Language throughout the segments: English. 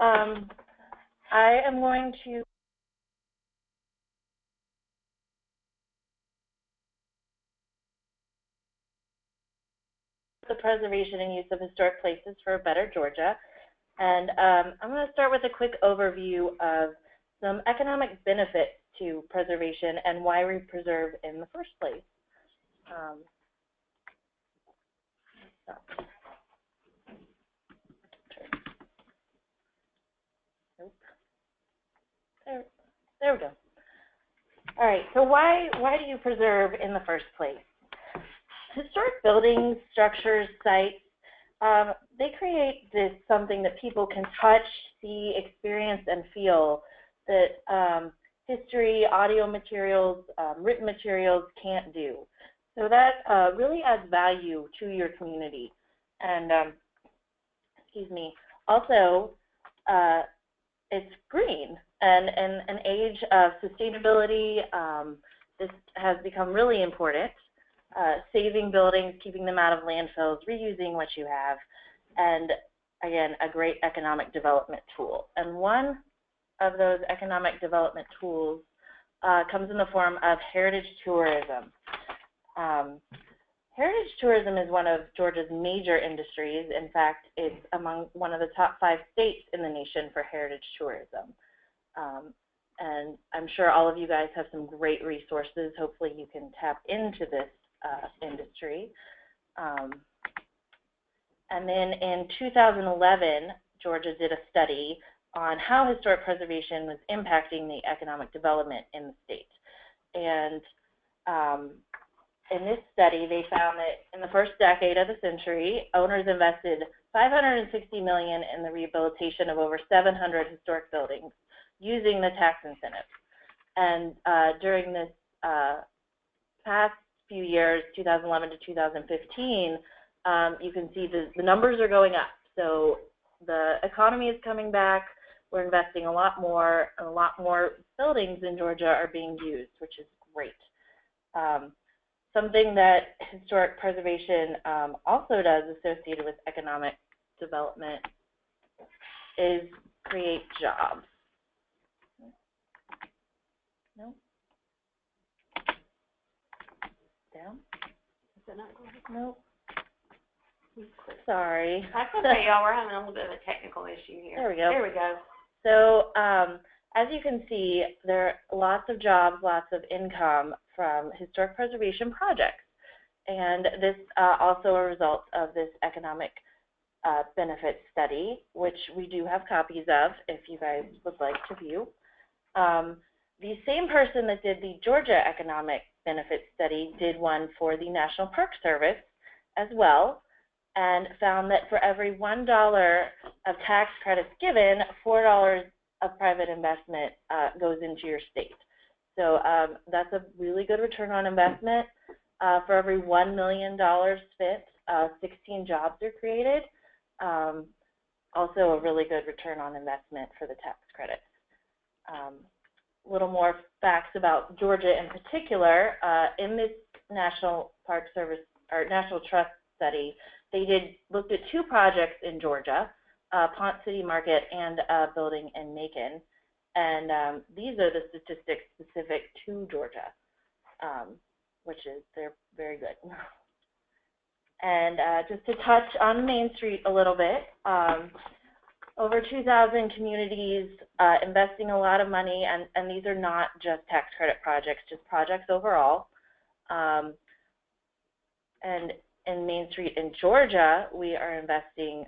I am going to the preservation and use of historic places for a better Georgia. And I'm going to start with a quick overview of some economic benefits to preservation and why we preserve in the first place. There we go. All right, so why do you preserve in the first place? Historic buildings, structures, sites, they create something that people can touch, see, experience, and feel that history, audio materials, written materials can't do. So that really adds value to your community. And, excuse me, also, it's green. And in an age of sustainability, this has become really important. Saving buildings, keeping them out of landfills, reusing what you have, and again, a great economic development tool. And one of those economic development tools comes in the form of heritage tourism. Heritage tourism is one of Georgia's major industries. In fact, it's among one of the top 5 states in the nation for heritage tourism. And I'm sure all of you guys have some great resources. Hopefully you can tap into this industry. And then in 2011, Georgia did a study on how historic preservation was impacting the economic development in the state. And in this study, they found that in the first decade of the century, owners invested $560 million in the rehabilitation of over 700 historic buildings using the tax incentives. And during this past few years, 2011 to 2015, you can see the numbers are going up. So the economy is coming back. We're investing a lot more, and a lot more buildings in Georgia are being used, which is great. Something that historic preservation also does associated with economic development is create jobs. No? Down? Is it not going? No. Sorry. That's okay, y'all. We're having a little bit of a technical issue here. There we go. There we go. So as you can see, there are lots of jobs, lots of income from historic preservation projects. And this also a result of this economic benefit study, which we do have copies of if you guys would like to view. The same person that did the Georgia Economic Benefit Study did one for the National Park Service as well, and found that for every $1 of tax credits given, $4 of private investment goes into your state. So that's a really good return on investment. For every $1 million spent, 16 jobs are created. Also a really good return on investment for the tax credits. A little more facts about Georgia in particular. In this National Park Service or National Trust study, they looked at 2 projects in Georgia, Ponce City Market and a building in Macon. And these are the statistics specific to Georgia, they're very good. And just to touch on Main Street a little bit, over 2,000 communities investing a lot of money, and these are not just tax credit projects, just projects overall. And in Main Street in Georgia, we are investing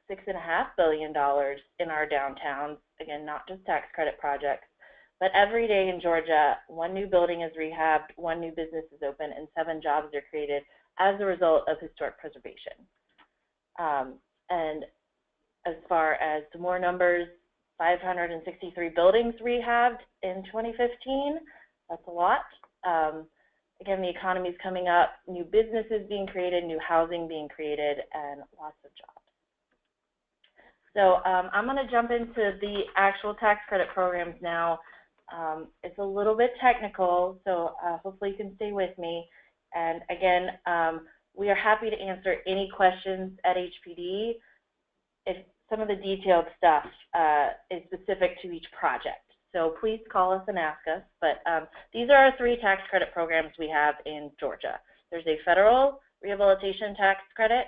$6.5 billion in our downtowns, again, not just tax credit projects, but every day in Georgia, 1 new building is rehabbed, 1 new business is open, and 7 jobs are created as a result of historic preservation. And as far as some more numbers, 563 buildings rehabbed in 2015. That's a lot. Again, the economy is coming up, new businesses being created, new housing being created, and lots of jobs. So I'm going to jump into the actual tax credit programs now. It's a little bit technical, so hopefully you can stay with me. And again, we are happy to answer any questions at HPD. If some of the detailed stuff is specific to each project. So please call us and ask us. But these are our 3 tax credit programs we have in Georgia. There's a federal rehabilitation tax credit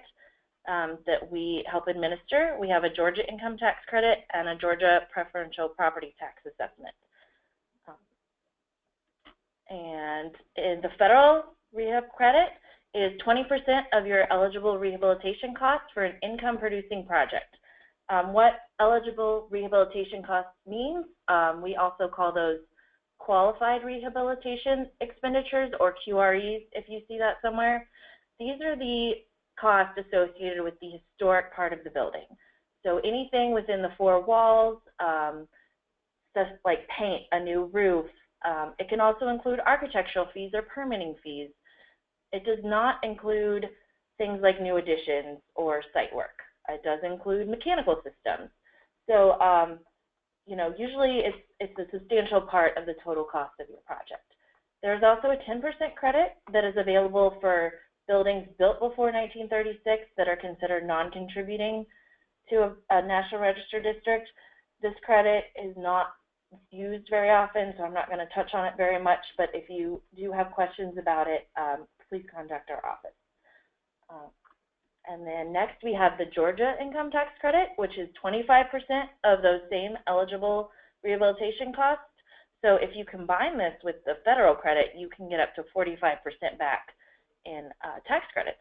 that we help administer. We have a Georgia income tax credit and a Georgia preferential property tax assessment. And in the federal rehab credit is 20% of your eligible rehabilitation costs for an income-producing project. What eligible rehabilitation costs means, we also call those qualified rehabilitation expenditures, or QREs, if you see that somewhere. These are the costs associated with the historic part of the building. So anything within the 4 walls, stuff like paint, a new roof. It can also include architectural fees or permitting fees. It does not include things like new additions or site work. It does include mechanical systems. So, you know, usually it's a substantial part of the total cost of your project. There's also a 10% credit that is available for buildings built before 1936 that are considered non-contributing to a National Register district. This credit is not used very often, so I'm not going to touch on it very much, but if you do have questions about it, please contact our office. And then next we have the Georgia income tax credit, which is 25% of those same eligible rehabilitation costs. So if you combine this with the federal credit, you can get up to 45% back in tax credits,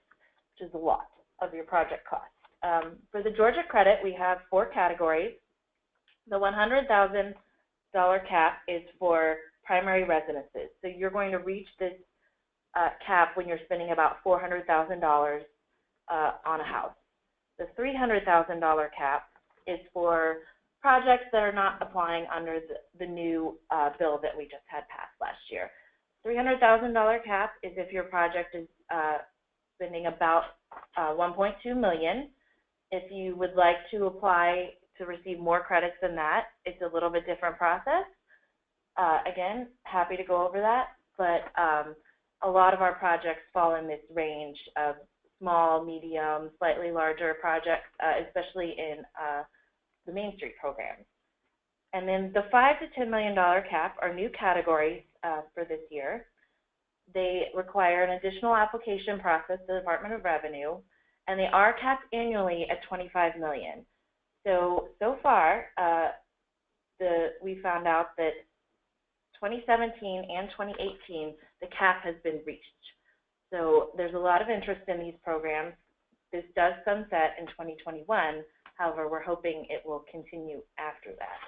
which is a lot of your project costs. For the Georgia credit, we have 4 categories. The $100,000 cap is for primary residences. So you're going to reach this cap when you're spending about $400,000 on a house. The $300,000 cap is for projects that are not applying under the new bill that we just had passed last year. $300,000 cap is if your project is spending about $1.2 million. If you would like to apply to receive more credits than that, it's a little bit different process. Again, happy to go over that, but a lot of our projects fall in this range of small, medium, slightly larger projects, especially in the Main Street program. And then the $5 to $10 million cap are new categories for this year. They require an additional application process to the Department of Revenue, and they are capped annually at $25 million. So far, we found out that 2017 and 2018, the cap has been reached. So there's a lot of interest in these programs. This does sunset in 2021. However, we're hoping it will continue after that.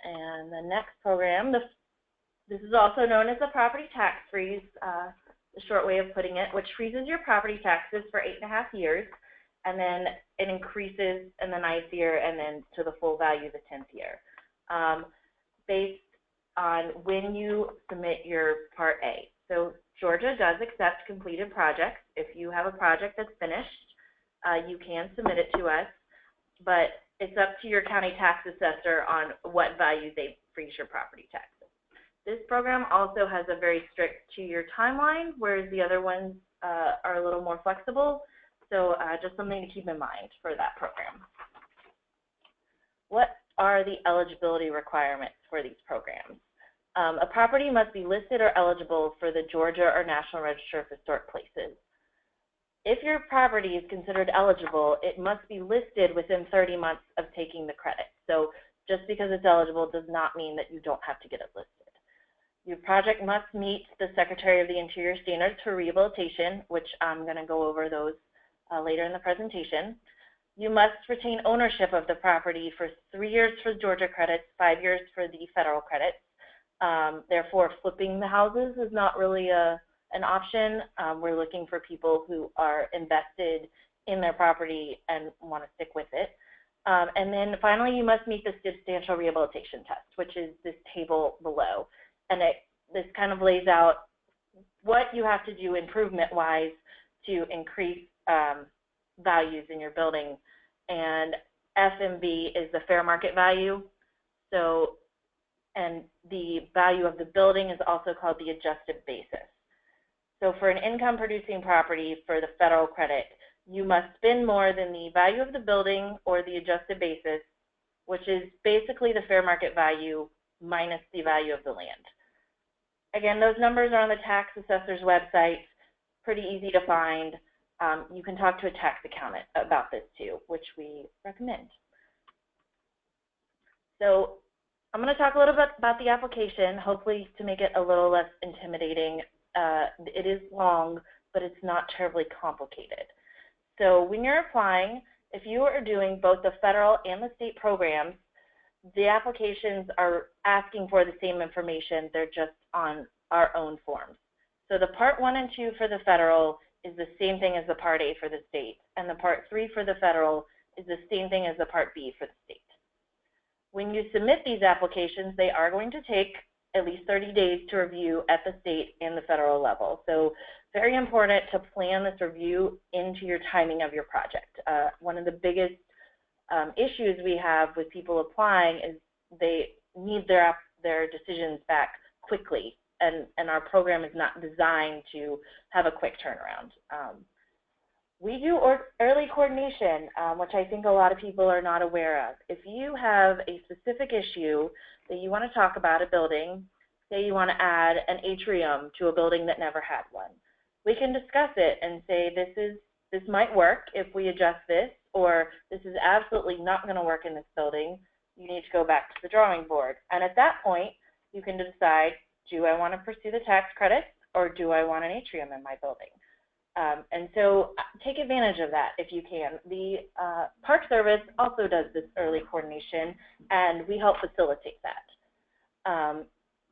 And the next program, this is also known as the property tax freeze, the short way of putting it, which freezes your property taxes for 8.5 years, and then it increases in the 9th year and then to the full value the 10th year, based on when you submit your Part A. So Georgia does accept completed projects. If you have a project that's finished, you can submit it to us, but it's up to your county tax assessor on what value they freeze your property taxes. This program also has a very strict 2-year timeline, whereas the other ones are a little more flexible. So just something to keep in mind for that program. What are the eligibility requirements for these programs? A property must be listed or eligible for the Georgia or National Register of Historic Places. If your property is considered eligible, it must be listed within 30 months of taking the credit. So just because it's eligible does not mean that you don't have to get it listed. Your project must meet the Secretary of the Interior standards for rehabilitation, which I'm going to go over those later in the presentation. You must retain ownership of the property for 3 years for Georgia credits, 5 years for the federal credits. Therefore, flipping the houses is not really an option. We're looking for people who are invested in their property and want to stick with it. And then finally, you must meet the substantial rehabilitation test, which is this table below. And this kind of lays out what you have to do improvement-wise to increase values in your building. And FMV is the fair market value. So, and the value of the building is also called the adjusted basis. So for an income-producing property for the federal credit, You must spend more than the value of the building or the adjusted basis, which is basically the fair market value minus the value of the land. Again, those numbers are on the tax assessor's website, pretty easy to find. You can talk to a tax accountant about this too, which we recommend. So I'm going to talk a little bit about the application, hopefully to make it a little less intimidating. It is long, but it's not terribly complicated. So when you're applying, if you are doing both the federal and the state programs, the applications are asking for the same information. They're just on our own forms. So the Part 1 and 2 for the federal is the same thing as the Part A for the state, and the Part 3 for the federal is the same thing as the Part B for the state. When you submit these applications, they are going to take at least 30 days to review at the state and the federal level. So very important to plan this review into your timing of your project. One of the biggest issues we have with people applying is they need their decisions back quickly, and our program is not designed to have a quick turnaround. We do early coordination, which I think a lot of people are not aware of. If you have a specific issue that you want to talk about a building, say you want to add an atrium to a building that never had one, we can discuss it and say this might work if we adjust this, or this is absolutely not going to work in this building. You need to go back to the drawing board. And at that point, you can decide, do I want to pursue the tax credits or do I want an atrium in my building? And so take advantage of that if you can. The Park Service also does this early coordination, and we help facilitate that.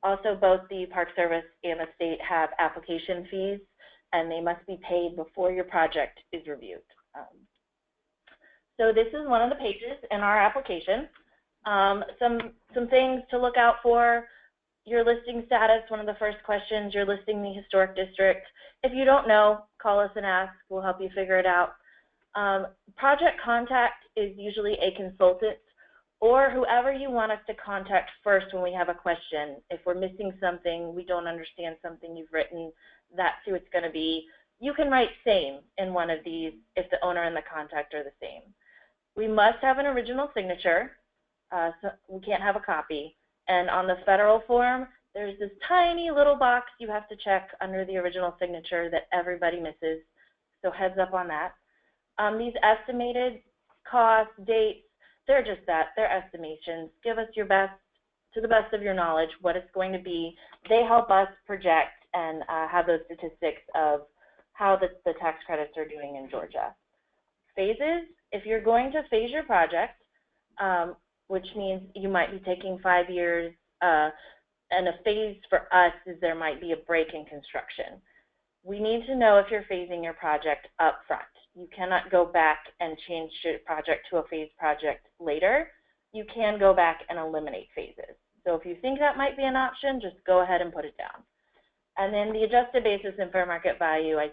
Also, both the Park Service and the state have application fees, and they must be paid before your project is reviewed. So this is one of the pages in our application. Some things to look out for. Your listing status, one of the first questions, you're listing the historic district. If you don't know, call us and ask. We'll help you figure it out. Project contact is usually a consultant or whoever you want us to contact first when we have a question. If we're missing something, we don't understand something you've written, that's who it's going to be. You can write same in one of these if the owner and the contact are the same. We must have an original signature, so we can't have a copy. And on the federal form, there's this tiny little box you have to check under the original signature that everybody misses, so heads up on that. These estimated costs, dates, they're just that, they're estimations. Give us your best, to the best of your knowledge, what it's going to be. They help us project and have those statistics of how the tax credits are doing in Georgia. Phases, if you're going to phase your project, which means you might be taking 5 years, and a phase for us is there might be a break in construction. We need to know if you're phasing your project up front. You cannot go back and change your project to a phased project later. You can go back and eliminate phases. So if you think that might be an option, just go ahead and put it down. And then the adjusted basis and fair market value, I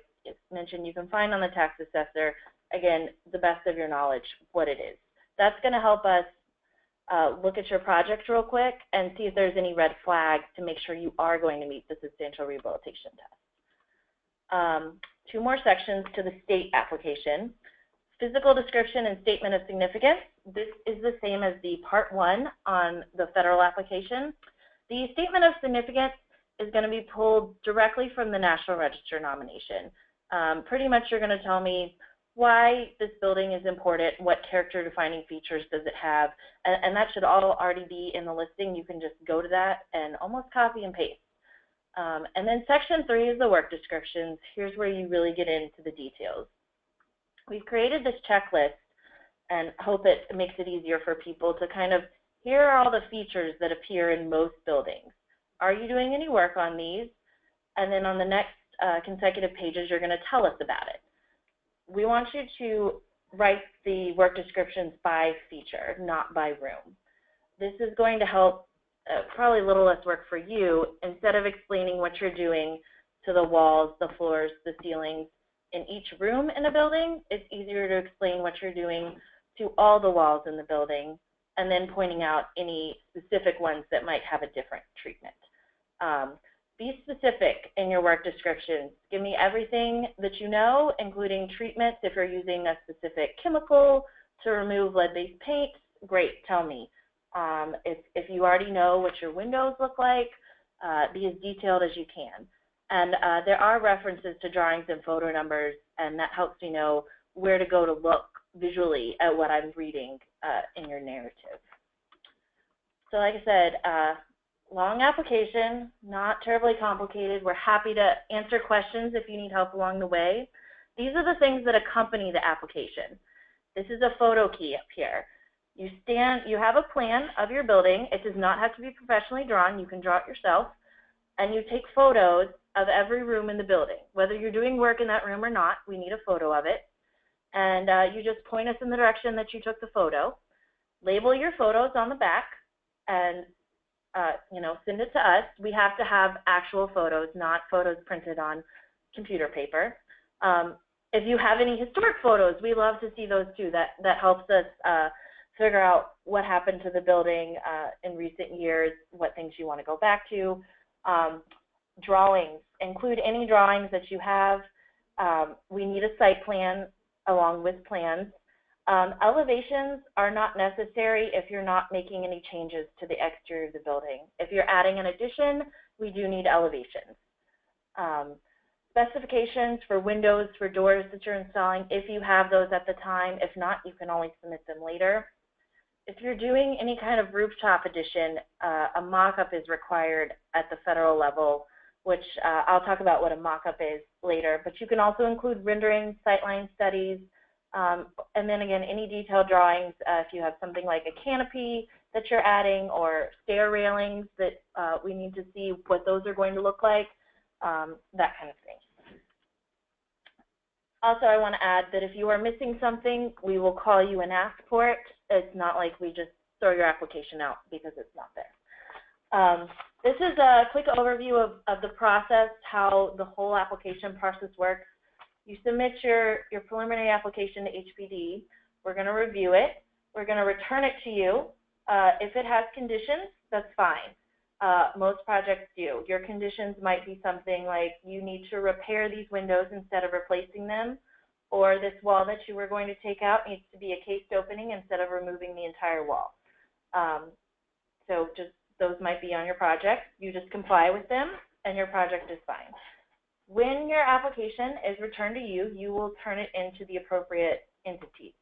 mentioned you can find on the tax assessor, again, the best of your knowledge, what it is. That's going to help us look at your project real quick and see if there's any red flags to make sure you are going to meet the substantial rehabilitation test. 2 more sections to the state application. Physical description and statement of significance. This is the same as the Part 1 on the federal application. The statement of significance is going to be pulled directly from the National Register nomination. Pretty much you're going to tell me why this building is important, what character defining features does it have, and that should all already be in the listing. You can just go to that and almost copy and paste. And then Section 3 is the work descriptions. Here's where you really get into the details. We've created this checklist and hope it makes it easier for people to kind of, here are all the features that appear in most buildings. Are you doing any work on these? And then on the next consecutive pages, you're going to tell us about it. We want you to write the work descriptions by feature, not by room. This is going to help probably a little less work for you. Instead of explaining what you're doing to the walls, the floors, the ceilings in each room in a building, it's easier to explain what you're doing to all the walls in the building and then pointing out any specific ones that might have a different treatment. Be specific in your work descriptions. Give me everything that you know, including treatments. If you're using a specific chemical to remove lead-based paints, great, tell me. If you already know what your windows look like, be as detailed as you can. And there are references to drawings and photo numbers, and that helps me know where to go to look visually at what I'm reading in your narrative. So like I said, long application, not terribly complicated. We're happy to answer questions if you need help along the way. These are the things that accompany the application. This is a photo key up here. You have a plan of your building. It does not have to be professionally drawn. You can draw it yourself. And you take photos of every room in the building. Whether you're doing work in that room or not, we need a photo of it. And you just point us in the direction that you took the photo. Label your photos on the back and send it to us. We have to have actual photos, not photos printed on computer paper. If you have any historic photos, we love to see those too. That helps us figure out what happened to the building in recent years, what things you want to go back to. Drawings, include any drawings that you have. We need a site plan along with plans. Elevations are not necessary if you're not making any changes to the exterior of the building. If you're adding an addition, we do need elevations. Specifications for windows, for doors that you're installing, if you have those at the time. If not, you can always submit them later. If you're doing any kind of rooftop addition, a mock-up is required at the federal level, which I'll talk about what a mock-up is later. But you can also include renderings, sightline studies, and then again, any detailed drawings. If you have something like a canopy that you're adding or stair railings that we need to see what those are going to look like, that kind of thing. Also, I want to add that if you are missing something, we will call you and ask for it. It's not like we just throw your application out because it's not there. This is a quick overview of the process, how the whole application process works. You submit your preliminary application to HPD. We're going to review it. We're going to return it to you. If it has conditions, that's fine. Most projects do. Your conditions might be something like you need to repair these windows instead of replacing them, or this wall that you were going to take out needs to be a cased opening instead of removing the entire wall. So just those might be on your project. You just comply with them and your project is fine. When your application is returned to you, you will turn it into the appropriate entities,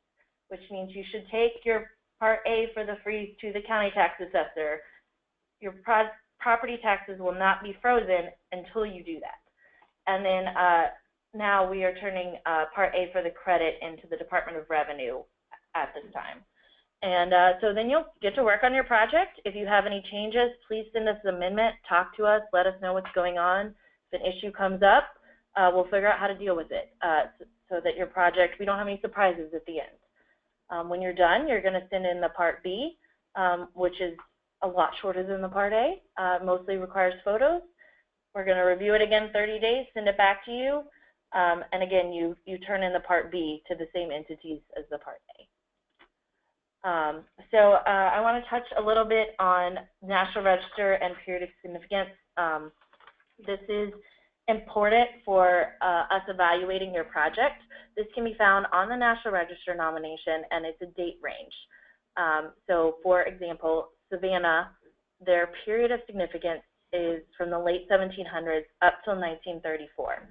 which means you should take your Part A for the freeze to the county tax assessor. Your property taxes will not be frozen until you do that. And then now we are turning Part A for the credit into the Department of Revenue at this time. And so then you'll get to work on your project. If you have any changes, please send us an amendment, talk to us, let us know what's going on. If an issue comes up, we'll figure out how to deal with it so that your project, we don't have any surprises at the end. When you're done, you're going to send in the Part B, which is a lot shorter than the Part A, mostly requires photos. We're going to review it again 30 days, send it back to you, and again, you turn in the Part B to the same entities as the Part A. I want to touch a little bit on National Register and period of significance. This is important for us evaluating your project. This can be found on the National Register nomination, and it's a date range. So, for example, Savannah, their period of significance is from the late 1700s up till 1934.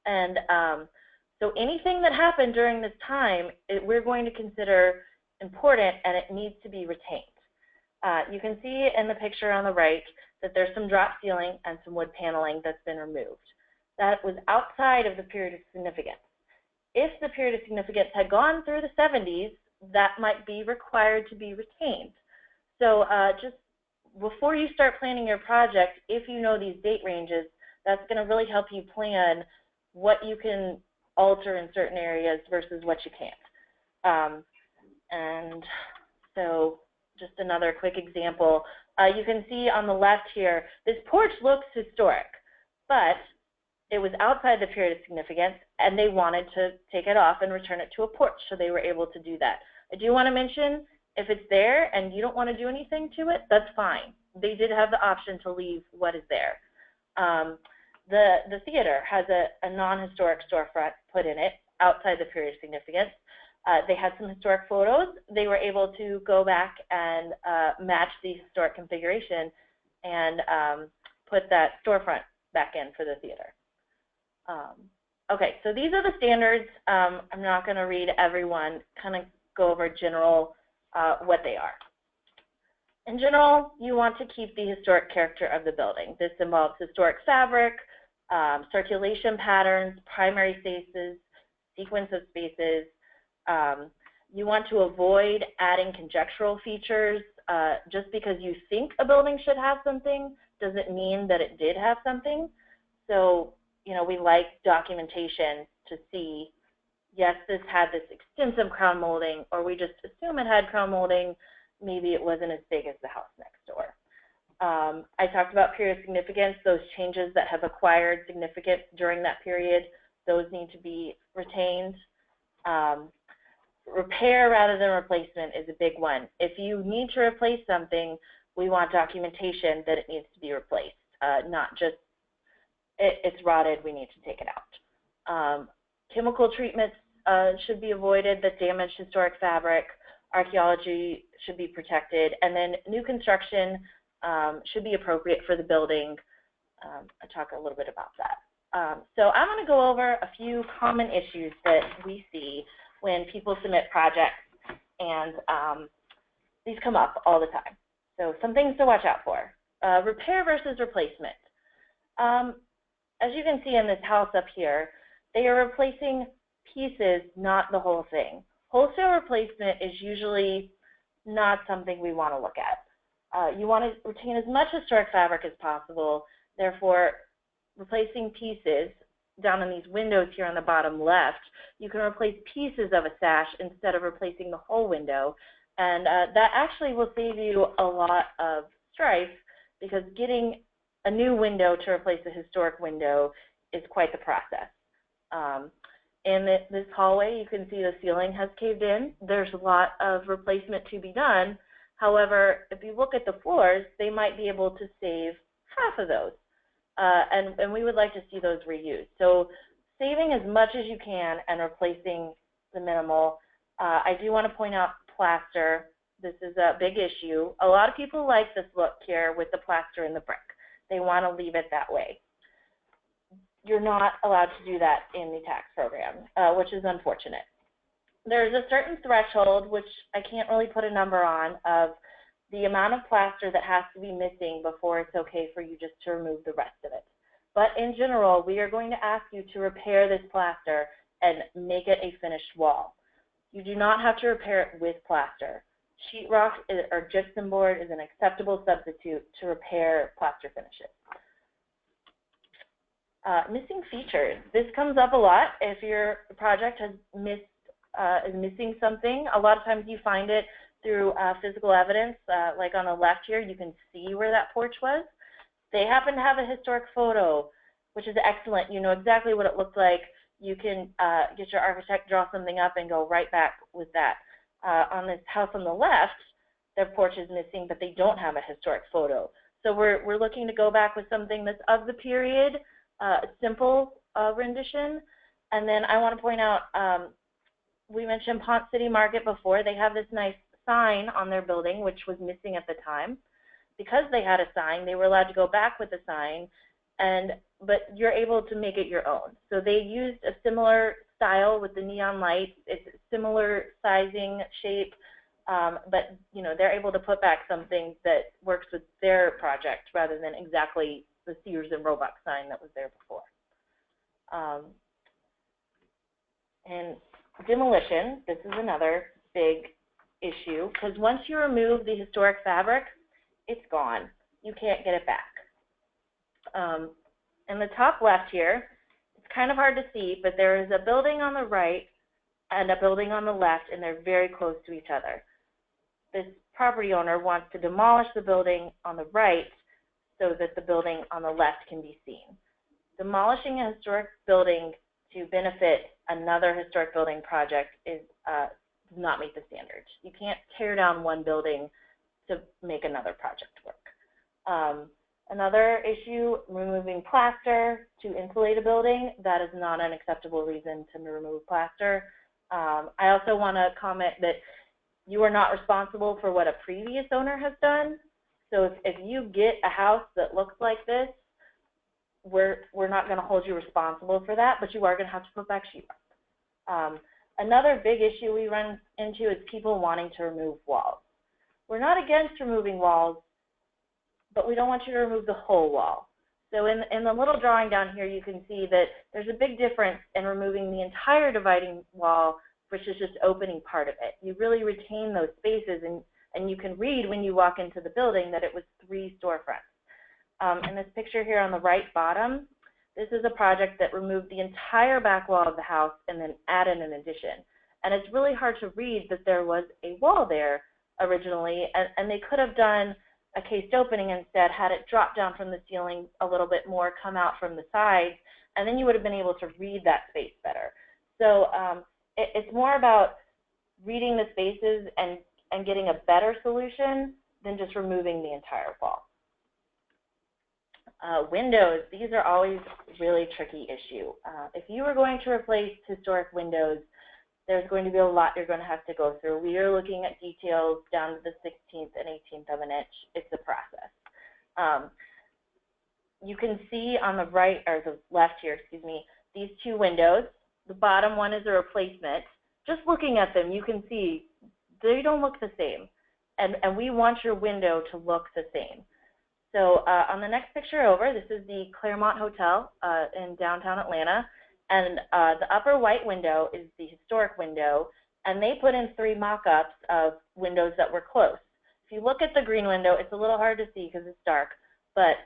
And so anything that happened during this time, we're going to consider important, and it needs to be retained. You can see in the picture on the right that there's some drop ceiling and some wood paneling that's been removed. That was outside of the period of significance. If the period of significance had gone through the 70s, that might be required to be retained. So just before you start planning your project, if you know these date ranges, that's going to really help you plan what you can alter in certain areas versus what you can't. And so just another quick example. You can see on the left here, this porch looks historic, but it was outside the period of significance, and they wanted to take it off and return it to a porch, so they were able to do that. I do want to mention, if it's there and you don't want to do anything to it, that's fine. They did have the option to leave what is there. The theater has a non-historic storefront put in it outside the period of significance. They had some historic photos. They were able to go back and match the historic configuration and put that storefront back in for the theater. Okay, so these are the standards. I'm not going to read every one, kind of go over general what they are. In general, you want to keep the historic character of the building. This involves historic fabric, circulation patterns, primary spaces, sequence of spaces. You want to avoid adding conjectural features. Just because you think a building should have something doesn't mean that it did have something. So, you know, we like documentation to see, yes, this had this extensive crown molding, or we just assume it had crown molding. Maybe it wasn't as big as the house next door. I talked about period of significance, those changes that have acquired significance during that period, those need to be retained. Repair rather than replacement is a big one. If you need to replace something, we want documentation that it needs to be replaced, not just it's rotted, we need to take it out. Chemical treatments should be avoided that damage historic fabric. Archaeology should be protected, and then new construction should be appropriate for the building. I'll talk a little bit about that. So I'm going to go over a few common issues that we see when people submit projects, and these come up all the time. So some things to watch out for. Repair versus replacement. As you can see in this house up here, they are replacing pieces, not the whole thing. Wholesale replacement is usually not something we want to look at. You want to retain as much historic fabric as possible. Therefore, replacing pieces, down in these windows here on the bottom left, you can replace pieces of a sash instead of replacing the whole window. And that actually will save you a lot of strife, because getting a new window to replace a historic window is quite the process. In this hallway, you can see the ceiling has caved in. There's a lot of replacement to be done. However, if you look at the floors, they might be able to save half of those. And we would like to see those reused. So saving as much as you can and replacing the minimal. I do want to point out plaster. This is a big issue. A lot of people like this look here with the plaster and the brick. They want to leave it that way. You're not allowed to do that in the tax program, which is unfortunate. There's a certain threshold, which I can't really put a number on, of the amount of plaster that has to be missing before it's okay for you just to remove the rest of it. But in general, we are going to ask you to repair this plaster and make it a finished wall. You do not have to repair it with plaster. Sheetrock or gypsum board is an acceptable substitute to repair plaster finishes. Missing features. This comes up a lot if your project has is missing something. A lot of times you find it through physical evidence. Like on the left here, you can see where that porch was. They happen to have a historic photo, which is excellent. You know exactly what it looked like. You can get your architect, draw something up, and go right back with that. On this house on the left, their porch is missing, but they don't have a historic photo. So we're looking to go back with something that's of the period, a simple rendition. And then I want to point out, we mentioned Ponce City Market before. They have this nice sign on their building, which was missing at the time. Because they had a sign, they were allowed to go back with the sign, but you're able to make it your own. So they used a similar style with the neon lights. It's similar sizing, shape, but you know, they're able to put back something that works with their project rather than exactly the Sears and Roebuck sign that was there before. And demolition, this is another big issue, because once you remove the historic fabric, it's gone. You can't get it back. In the top left here, it's kind of hard to see, but there is a building on the right and a building on the left, and they're very close to each other. This property owner wants to demolish the building on the right so that the building on the left can be seen. Demolishing a historic building to benefit another historic building project does not meet the standards. You can't tear down one building to make another project work. Another issue, removing plaster to insulate a building. That is not an acceptable reason to remove plaster. I also want to comment that you are not responsible for what a previous owner has done. So if you get a house that looks like this, we're not going to hold you responsible for that, but you are going to have to put back sheetrock. Another big issue we run into is people wanting to remove walls. We're not against removing walls, but we don't want you to remove the whole wall. So in the little drawing down here, you can see that there's a big difference in removing the entire dividing wall versus just opening part of it. You really retain those spaces, and you can read when you walk into the building that it was 3 storefronts. In this picture here on the right bottom, this is a project that removed the entire back wall of the house and then added an addition. And it's really hard to read that there was a wall there originally, and they could have done a cased opening instead, had it drop down from the ceiling a little bit more, come out from the sides, and then you would have been able to read that space better. So it's more about reading the spaces and getting a better solution than just removing the entire wall. Windows, these are always really tricky issue. If you are going to replace historic windows, there's going to be a lot you're going to have to go through. We are looking at details down to the 16th and 18th of an inch. It's a process. You can see on the right, or the left here, excuse me, these 2 windows. The bottom one is a replacement. Just looking at them, you can see they don't look the same. And we want your window to look the same. So on the next picture over, this is the Claremont Hotel in downtown Atlanta. And the upper white window is the historic window, and they put in 3 mock-ups of windows that were close. If you look at the green window, it's a little hard to see because it's dark, but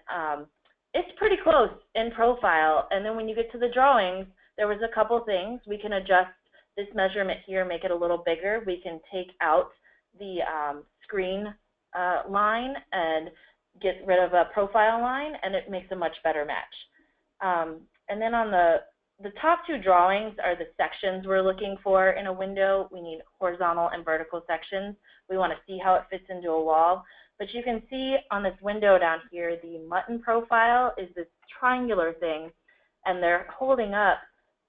it's pretty close in profile. And then when you get to the drawings, there was a couple things. We can adjust this measurement here, make it a little bigger. We can take out the screen line and get rid of a profile line, and it makes a much better match. And then on the top 2 drawings are the sections we're looking for in a window. We need horizontal and vertical sections. We want to see how it fits into a wall. But you can see on this window down here, the mutton profile is this triangular thing, and they're holding up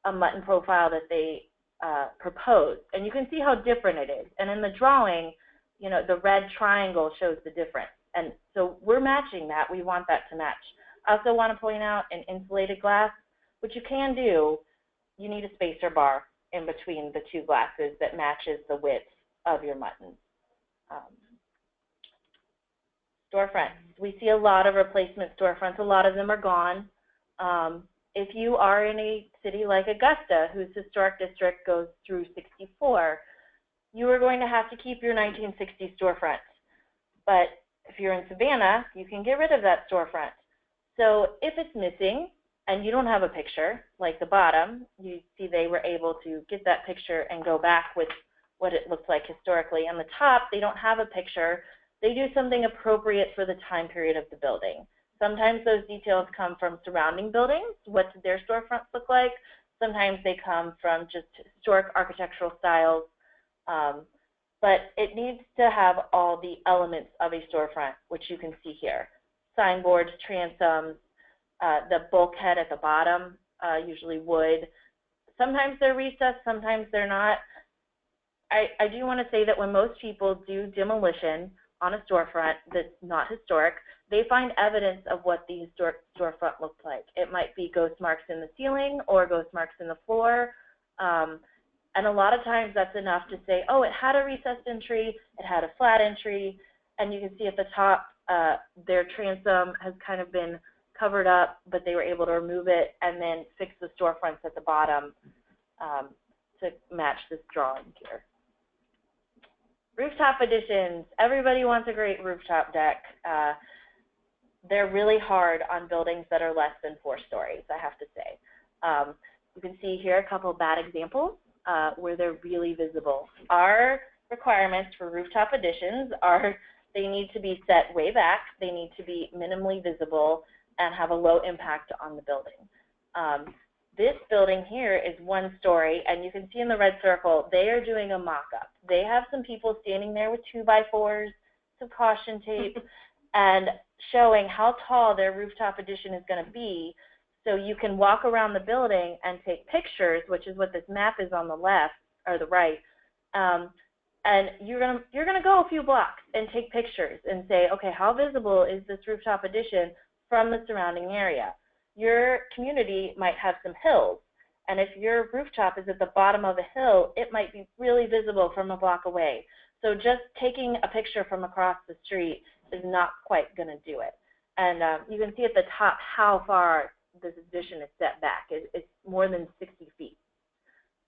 a mutton profile that they proposed. And you can see how different it is. And in the drawing, you know, the red triangle shows the difference. And so we're matching that. We want that to match. I also want to point out in insulated glass, what you can do, you need a spacer bar in between the 2 glasses that matches the width of your mutton. Storefronts. We see a lot of replacement storefronts. A lot of them are gone. If you are in a city like Augusta, whose historic district goes through 64, you are going to have to keep your 1960s storefront. But if you're in Savannah, you can get rid of that storefront. So if it's missing, and you don't have a picture, like the bottom, you see they were able to get that picture and go back with what it looks like historically. On the top, they don't have a picture. They do something appropriate for the time period of the building. Sometimes those details come from surrounding buildings. What did their storefronts look like? Sometimes they come from just historic architectural styles. But it needs to have all the elements of a storefront, which you can see here. Signboards, transoms, the bulkhead at the bottom, usually wood. Sometimes they're recessed, sometimes they're not. I do want to say that when most people do demolition on a storefront that's not historic, they find evidence of what the historic storefront looks like. It might be ghost marks in the ceiling or ghost marks in the floor. And a lot of times that's enough to say, oh, it had a recessed entry, it had a flat entry, and you can see at the top their transom has kind of been covered up, but they were able to remove it and then fix the storefronts at the bottom to match this drawing here. Rooftop additions. Everybody wants a great rooftop deck. They're really hard on buildings that are less than 4 stories, I have to say. You can see here a couple of bad examples where they're really visible. Our requirements for rooftop additions are they need to be set way back, they need to be minimally visible, and have a low impact on the building. This building here is 1 story, and you can see in the red circle, they are doing a mock-up. They have some people standing there with 2x4s, some caution tape, and showing how tall their rooftop addition is going to be, so you can walk around the building and take pictures, which is what this map is on the left or the right. And you're gonna go a few blocks and take pictures and say, okay, how visible is this rooftop addition from the surrounding area? Your community might have some hills, and if your rooftop is at the bottom of a hill, it might be really visible from a block away. So just taking a picture from across the street is not quite going to do it. And you can see at the top how far this addition is set back. It's more than 60 feet.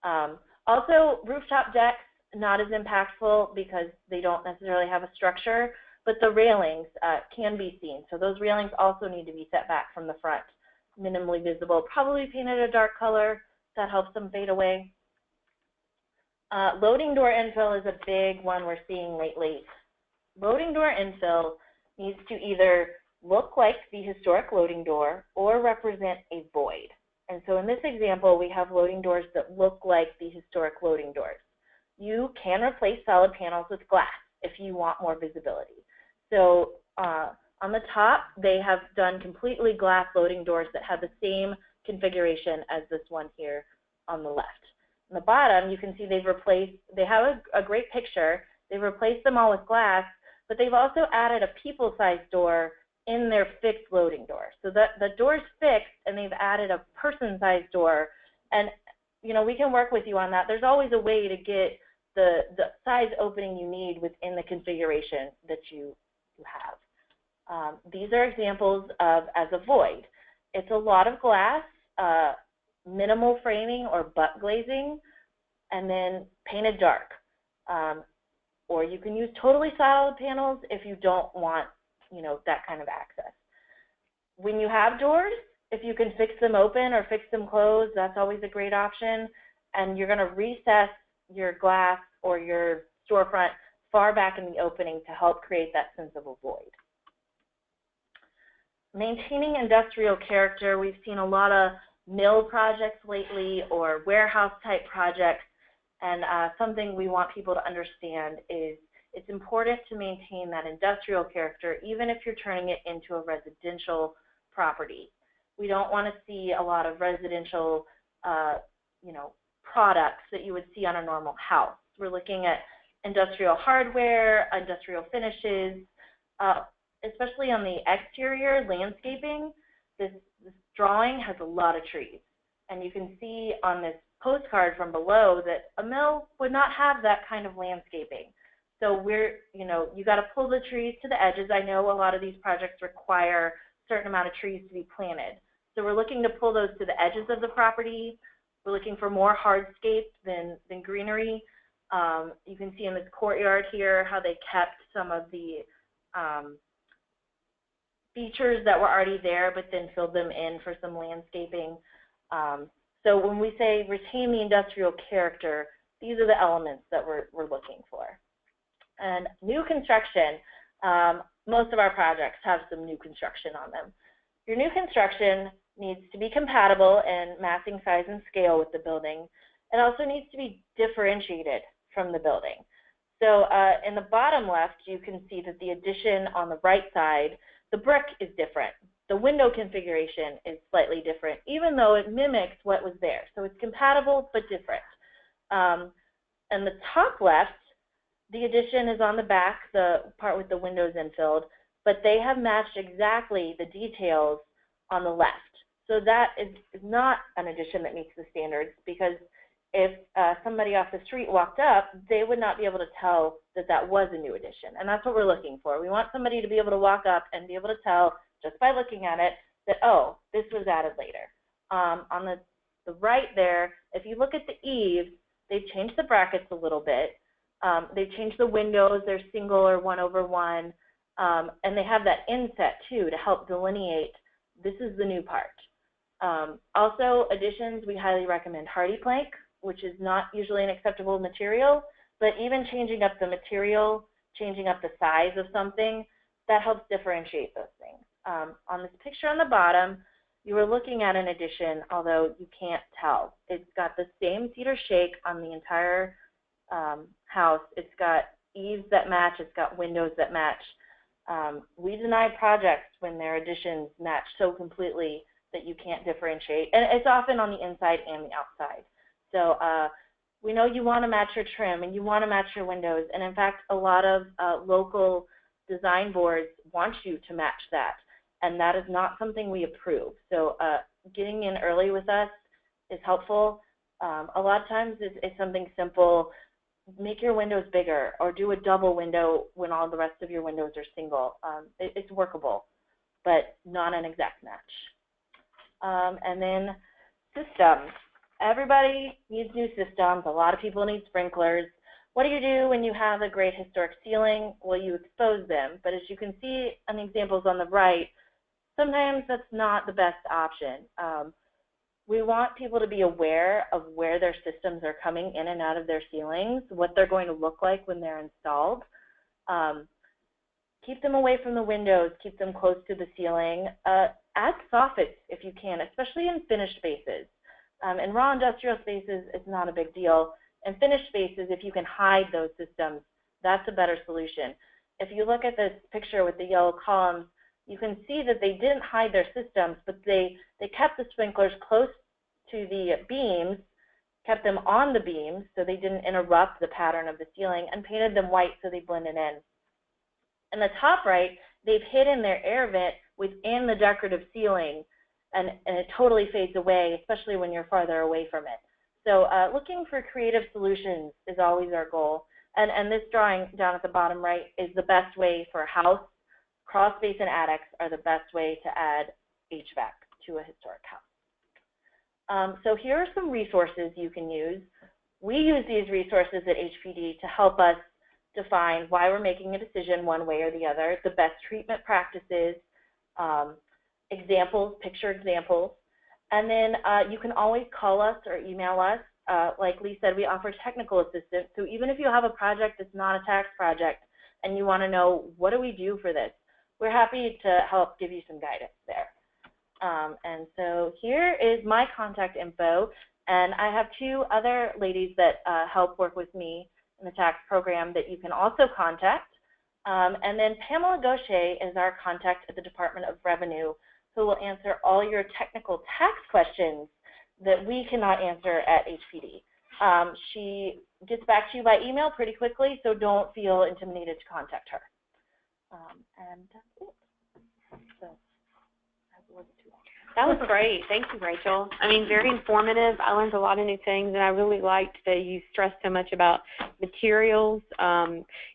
Also, rooftop decks, not as impactful because they don't necessarily have a structure, but the railings can be seen. So those railings also need to be set back from the front, minimally visible, probably painted a dark color. That helps them fade away. Loading door infill is a big one we're seeing lately. Loading door infill needs to either look like the historic loading door or represent a void. And so in this example, we have loading doors that look like the historic loading doors. You can replace solid panels with glass if you want more visibility. So on the top, they have done completely glass loading doors that have the same configuration as this one here on the left. On the bottom, you can see they have a great picture. They've replaced them all with glass, but they've also added a people-sized door in their fixed loading door. So the door's fixed, and they've added a person-sized door. And we can work with you on that. There's always a way to get the size opening you need within the configuration that you have. These are examples of as a void. It's a lot of glass, minimal framing or butt glazing, and then painted dark. Or you can use totally solid panels if you don't want that kind of access. When you have doors, if you can fix them open or fix them closed, that's always a great option. And you're going to recess your glass or your storefront far back in the opening to help create that sense of a void. Maintaining industrial character, we've seen a lot of mill projects lately or warehouse type projects, and something we want people to understand is it's important to maintain that industrial character even if you're turning it into a residential property. We don't want to see a lot of residential products that you would see on a normal house. We're looking at industrial hardware, industrial finishes, especially on the exterior landscaping. This drawing has a lot of trees, and you can see on this postcard from below that a mill would not have that kind of landscaping. So you got to pull the trees to the edges. I know a lot of these projects require a certain amount of trees to be planted. So we're looking to pull those to the edges of the property. We're looking for more hardscape than greenery. You can see in this courtyard here how they kept some of the features that were already there, but then filled them in for some landscaping. So when we say retain the industrial character, these are the elements that we're looking for. And new construction, most of our projects have some new construction on them. Your new construction needs to be compatible in massing, size, and scale with the building. It also needs to be differentiated from the building. So in the bottom left, you can see that the addition on the right side, the brick is different. The window configuration is slightly different, even though it mimics what was there. So it's compatible but different. And the top left, the addition is on the back, the part with the windows infilled, but they have matched exactly the details on the left. So that is not an addition that meets the standards, because if somebody off the street walked up, they would not be able to tell that that was a new addition. And that's what we're looking for. We want somebody to be able to walk up and be able to tell, just by looking at it, that, oh, this was added later. On the right there, if you look at the eaves, they've changed the brackets a little bit. They've changed the windows. They're single or 1/1. And they have that inset, too, to help delineate this is the new part. Also, additions, we highly recommend hardy plank, which is not usually an acceptable material, but even changing up the material, changing up the size of something, that helps differentiate those things. On this picture on the bottom, you are looking at an addition, although you can't tell. It's got the same cedar shake on the entire house. It's got eaves that match. It's got windows that match. We deny projects when their additions match so completely that you can't differentiate, and it's often on the inside and the outside. So we know you want to match your trim and you want to match your windows, and in fact, a lot of local design boards want you to match that, and that is not something we approve. So getting in early with us is helpful. A lot of times it's something simple. Make your windows bigger, or do a double window when all the rest of your windows are single. It's workable, but not an exact match. And then systems. Everybody needs new systems. A lot of people need sprinklers. What do you do when you have a great historic ceiling? Well, you expose them, but as you can see on the examples on the right, sometimes that's not the best option. We want people to be aware of where their systems are coming in and out of their ceilings, what they're going to look like when they're installed. Keep them away from the windows, keep them close to the ceiling. Add soffits if you can, especially in finished spaces. In raw industrial spaces, it's not a big deal. In finished spaces, if you can hide those systems, that's a better solution. If you look at this picture with the yellow columns, you can see that they didn't hide their systems, but they kept the sprinklers close to the beams, kept them on the beams so they didn't interrupt the pattern of the ceiling, and painted them white so they blended in. In the top right, they've hidden their air vent within the decorative ceiling, and it totally fades away, especially when you're farther away from it. So looking for creative solutions is always our goal. And this drawing down at the bottom right is the best way for a house. Crawl space and attics are the best way to add HVAC to a historic house. So here are some resources you can use. We use these resources at HPD to help us define why we're making a decision one way or the other, the best treatment practices, examples, picture examples, and then you can always call us or email us. Like Lee said, we offer technical assistance, so even if you have a project that's not a tax project and you want to know what do we do for this, we're happy to help give you some guidance there. And so here is my contact info, and I have two other ladies that help work with me in the tax program that you can also contact. And then Pamela Gaucher is our contact at the Department of Revenue, who will answer all your technical tax questions that we cannot answer at HPD. She gets back to you by email pretty quickly, so don't feel intimidated to contact her. And that's it. So that wasn't too long. That was great. Thank you, Rachel. I mean, very informative. I learned a lot of new things, and I really liked that you stressed so much about materials.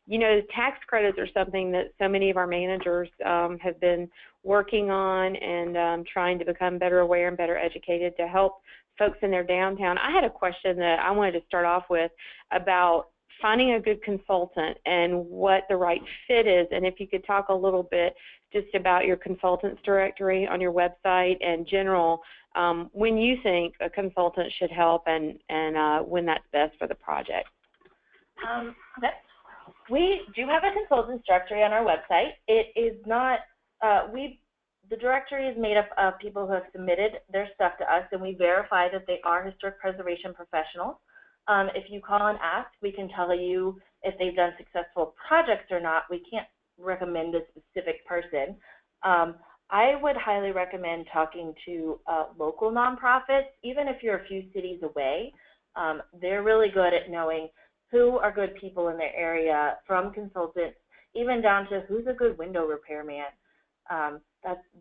You know, tax credits are something that so many of our managers have been working on and trying to become better aware and better educated to help folks in their downtown. I had a question that I wanted to start off with about finding a good consultant and what the right fit is, and if you could talk a little bit just about your consultants directory on your website and general, when you think a consultant should help and when that's best for the project. We do have a consultants directory on our website. It is not, the directory is made up of people who have submitted their stuff to us, and we verify that they are historic preservation professionals. If you call and ask, we can tell you if they've done successful projects or not. We can't recommend a specific person. I would highly recommend talking to local nonprofits, even if you're a few cities away. They're really good at knowing who are good people in their area, from consultants, even down to who's a good window repairman.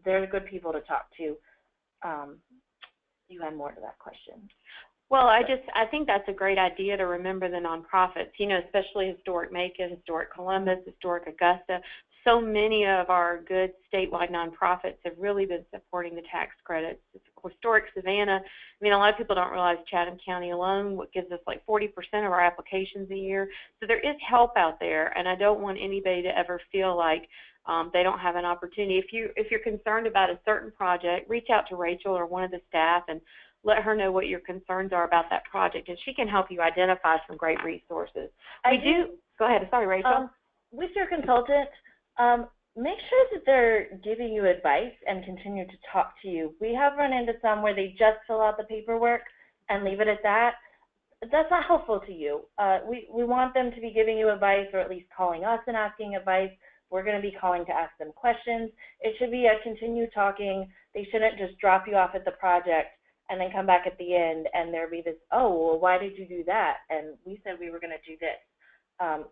They're good people to talk to. You had more to that question. Well, I think that's a great idea to remember the nonprofits, you know, especially Historic Macon, Historic Columbus, Historic Augusta. So many of our good statewide nonprofits have really been supporting the tax credits. Historic Savannah, I mean, a lot of people don't realize Chatham County alone what gives us like 40% of our applications a year. So there is help out there, and I don't want anybody to ever feel like they don't have an opportunity. If you're concerned about a certain project, reach out to Rachel or one of the staff and let her know what your concerns are about that project, and she can help you identify some great resources. Go ahead. Sorry, Rachel. With your consultant, make sure that they're giving you advice and continue to talk to you. We have run into some where they just fill out the paperwork and leave it at that. That's not helpful to you. We want them to be giving you advice, or at least calling us and asking advice. We're going to be calling to ask them questions. It should be a continue talking. They shouldn't just drop you off at the project and then come back at the end and there be this, oh, well, why did you do that? And we said we were going to do this.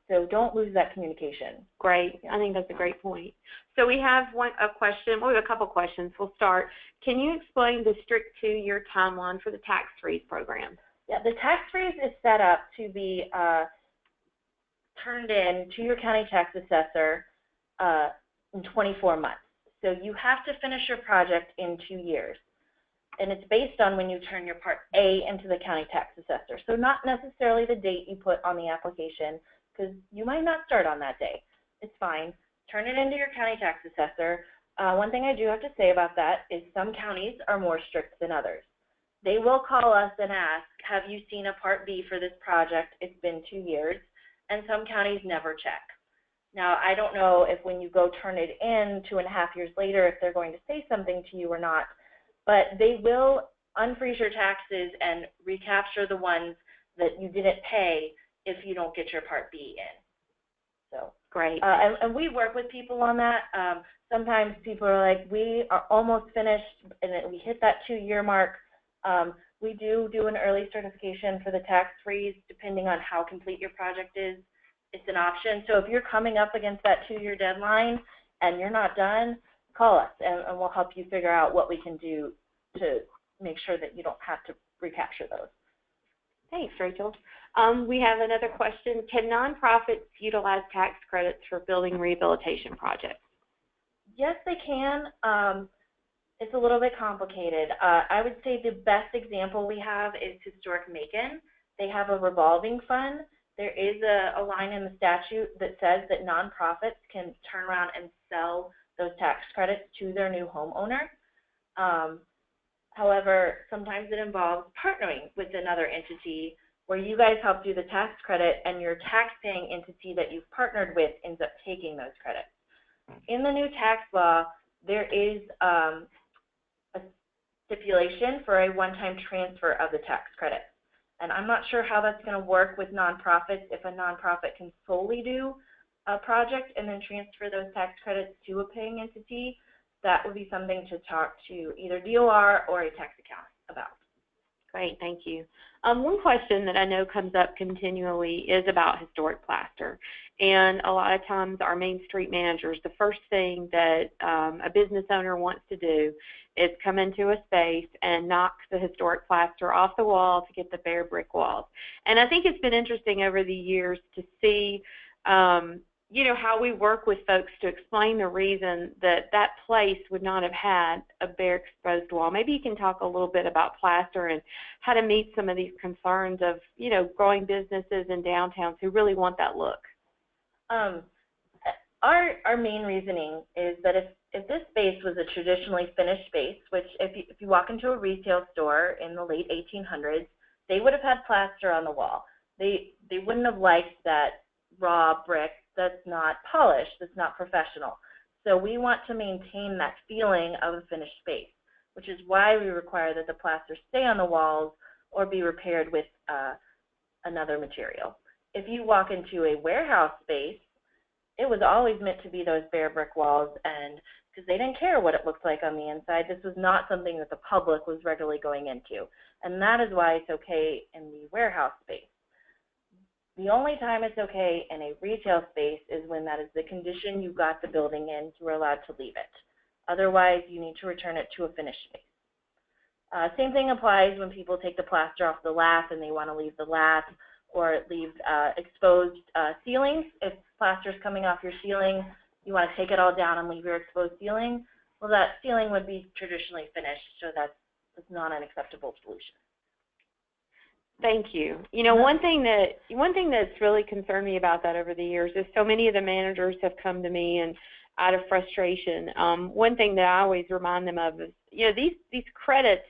So don't lose that communication. Great. I think that's a great point. So we have a question. Well, we have a couple questions. We'll start. Can you explain the strict 2-year timeline for the tax freeze program? Yeah, the tax freeze is set up to be turned in to your county tax assessor in 24 months. So you have to finish your project in 2 years. And it's based on when you turn your Part A into the county tax assessor. So not necessarily the date you put on the application, because you might not start on that day. It's fine. Turn it into your county tax assessor. One thing I do have to say about that is some counties are more strict than others. They will call us and ask, have you seen a Part B for this project? It's been 2 years. And some counties never check. Now, I don't know if when you go turn it in 2.5 years later, if they're going to say something to you or not, but they will unfreeze your taxes and recapture the ones that you didn't pay if you don't get your Part B in. So great. And we work with people on that. Sometimes people are like, we are almost finished, and we hit that 2-year mark. We do an early certification for the tax freeze, depending on how complete your project is. It's an option. So if you're coming up against that 2-year deadline and you're not done, call us, and we'll help you figure out what we can do to make sure that you don't have to recapture those. Thanks, Rachel. We have another question. Can nonprofits utilize tax credits for building rehabilitation projects? Yes, they can. It's a little bit complicated. I would say the best example we have is Historic Macon. They have a revolving fund. There is a line in the statute that says that nonprofits can turn around and sell those tax credits to their new homeowner. However, sometimes it involves partnering with another entity where you guys help do the tax credit and your tax-paying entity that you've partnered with ends up taking those credits. In the new tax law, there is a stipulation for a one-time transfer of the tax credits. And I'm not sure how that's going to work with nonprofits. If a nonprofit can solely do a project and then transfer those tax credits to a paying entity, that would be something to talk to either DOR or a tax accountant about. Great, thank you. One question that I know comes up continually is about historic plaster. And a lot of times our Main Street managers, the first thing that a business owner wants to do is come into a space and knock the historic plaster off the wall to get the bare brick walls. And I think it's been interesting over the years to see you know, how we work with folks to explain the reason that that place would not have had a bare exposed wall. Maybe you can talk a little bit about plaster and how to meet some of these concerns of, you know, growing businesses in downtowns who really want that look. Our main reasoning is that if this space was a traditionally finished space, which if you walk into a retail store in the late 1800s, they would have had plaster on the wall. They wouldn't have liked that raw brick that's not polished, that's not professional. So we want to maintain that feeling of a finished space, which is why we require that the plaster stay on the walls or be repaired with another material. If you walk into a warehouse space, it was always meant to be those bare brick walls, and because they didn't care what it looked like on the inside, this was not something that the public was regularly going into. And that is why it's okay in the warehouse space. The only time it's okay in a retail space is when that is the condition you got the building in, you were allowed to leave it. Otherwise, you need to return it to a finished space. Same thing applies when people take the plaster off the lath and they want to leave the lath or leave exposed ceilings. If plaster is coming off your ceiling, you want to take it all down and leave your exposed ceiling. Well, that ceiling would be traditionally finished, so that's not an acceptable solution. Thank you. You know, one thing that's really concerned me about that over the years is so many of the managers have come to me and out of frustration. One thing that I always remind them of is, you know, these credits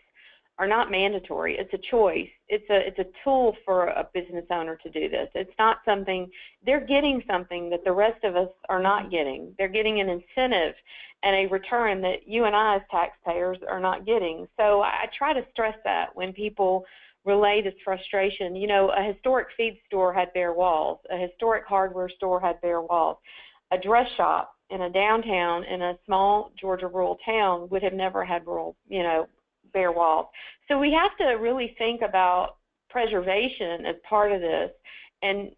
are not mandatory. It's a choice. It's a tool for a business owner to do this. It's not something, they're getting something that the rest of us are not getting. They're getting an incentive and a return that you and I as taxpayers are not getting. So I try to stress that when people relay this frustration. You know, a historic feed store had bare walls. A historic hardware store had bare walls. a dress shop in a downtown in a small Georgia rural town would have never had rural, bare walls. So we have to really think about preservation as part of this and,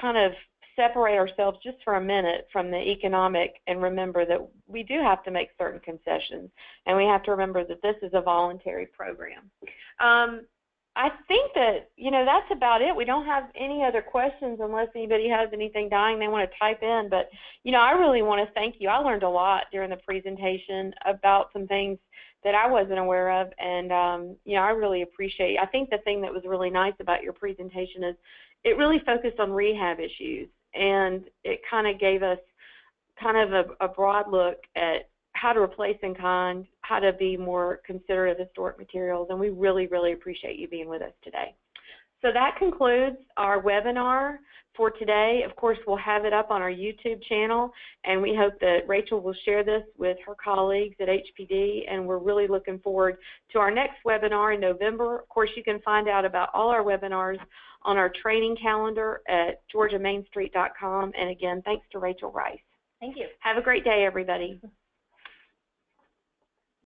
kind of separate ourselves just for a minute from the economic and remember that we do have to make certain concessions, and we have to remember that this is a voluntary program. I think that, that's about it. We don't have any other questions unless anybody has anything dying they want to type in. But, I really want to thank you. I learned a lot during the presentation about some things that I wasn't aware of, and, I really appreciate it. I think the thing that was really nice about your presentation is it really focused on rehab issues, and it kind of gave us kind of a broad look at how to replace in kind, how to be more considerate of historic materials, and we really, really appreciate you being with us today. So that concludes our webinar for today. Of course, we'll have it up on our YouTube channel, and we hope that Rachel will share this with her colleagues at HPD, and we're really looking forward to our next webinar in November. Of course, you can find out about all our webinars on our training calendar at georgiamainstreet.com, and again, thanks to Rachel Rice. Thank you. Have a great day, everybody.